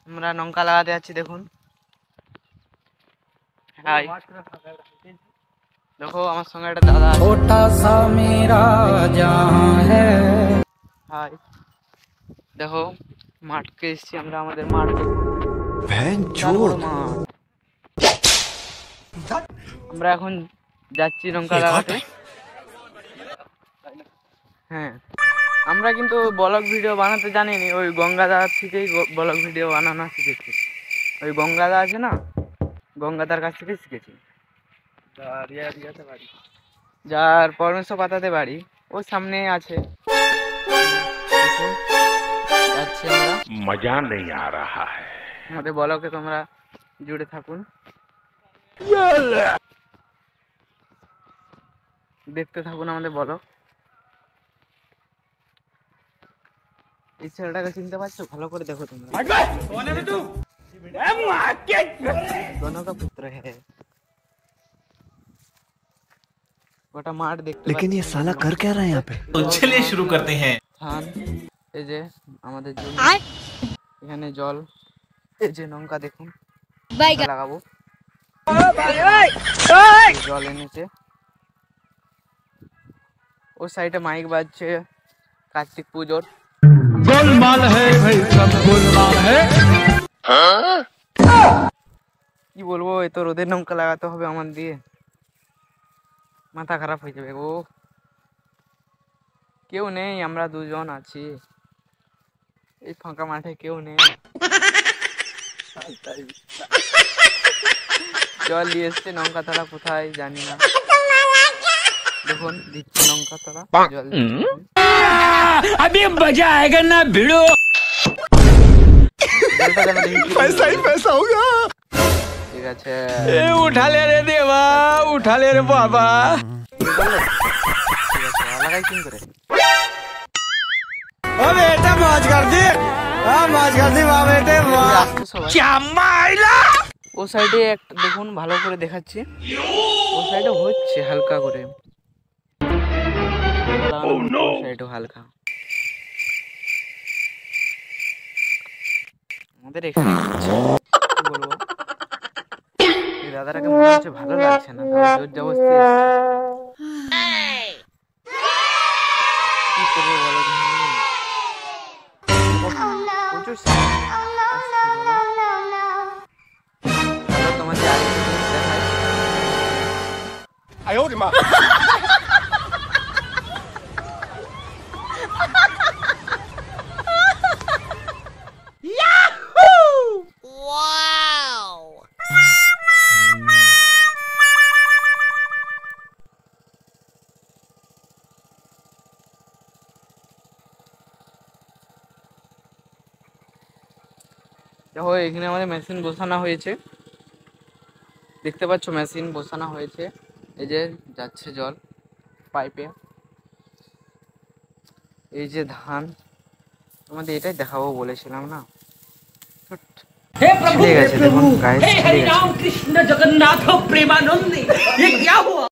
আমরা লঙ্কা লাগাতে যাচ্ছি দেখুন। হাই দেখো আমার সঙ্গে একটা দাদা আছে। ছোটা সা মেরা জাহাঁ হ্যায়। হাই দেখো মাঠকে এসেছি আমরা, আমাদের মাঠ আমরা এখন যাচ্ছি লঙ্কা লাগাতে। হ্যাঁ আমরা কিন্তু ব্লগ ভিডিও বানাতে জানিনি, ওই গঙ্গাদার থেকেই ব্লগ ভিডিও বানানো শিখেছি। ওই গঙ্গাদা আছে না, গঙ্গাদার কাছ থেকে শিখেছি। যার পরমেশ্বর পাতাতে বাড়ি, ওর সামনে আছে। যাচ্ছি আমরা, মজা নেই আ রাহা হ্যায়। আমাদের ব্লগে তোমরা জুড়ে থাকুন, দেখতে থাকুন আমাদের ব্লগ। এই ছেলেটাকে চিনতে পারছো? ভালো করে দেখো তোমরা। दोनों का पुत्र है। গোটা মাঠ দেখতে। लेकिन ये साला कर क्या रहा है यहाँ पे? तो चलिए शुरू करते हैं। ধান এই যে আমাদের জন্য, এখানে জল, এই যে লঙ্কা দেখুন লাগাবো, জল এনেছে। ওর সাইডে মাইক বাজছে কার্তিক পুজোর। গোলমাল है भाई, सब गोलमाल है। কি বলবো, এই তো রোদের লঙ্কা লাগাতে হবে আমার দিয়ে, মাথা খারাপ হয়ে যাবে গো। কেউ নেই, আমরা দুজন আছি এই ফাঁকা মাঠে, কেউ নেই। জল দিয়ে এসছে, লঙ্কা তলা কোথায় জানি না। দেখুন দিচ্ছে লঙ্কা তলা জল। अभी मजा आएगा ना भिड़ो। पैसा ही पैसा होगा। ঠিক আছে, उठा ले रे देवा, उठा ले रे बाबा। লাগাই কিন করে। ओ बेटा मौज कर दी, मौज कर दी वाह बेटे वाह। क्या माइला। ও সাইডে একটা দেখুন, ভালো করে দেখাচ্ছি, ও সাইডে হচ্ছে হালকা করে, সাইডে হালকা। আমাদের এখানে কি বলবো, এই দাদাটাকে মনে হচ্ছে ভালো লাগছে না, জোর জবরদস্তি কি করবো বলো। প্রচুর তোমাদের আরেকটা জিনিস দেখাই। দেখো এখানে আমাদের মেশিন বসানো হয়েছে, দেখতে পাচ্ছ মেশিন বসানো হয়েছে। এই যে যাচ্ছে জল পাইপে, এই যে ধান, তোমাদের এটাই দেখাবো বলেছিলাম না। ঠিক আছে দেখুন গাইস, हरे राम कृष्ण जगन्नाथ प्रेमानंद, ये क्या हुआ?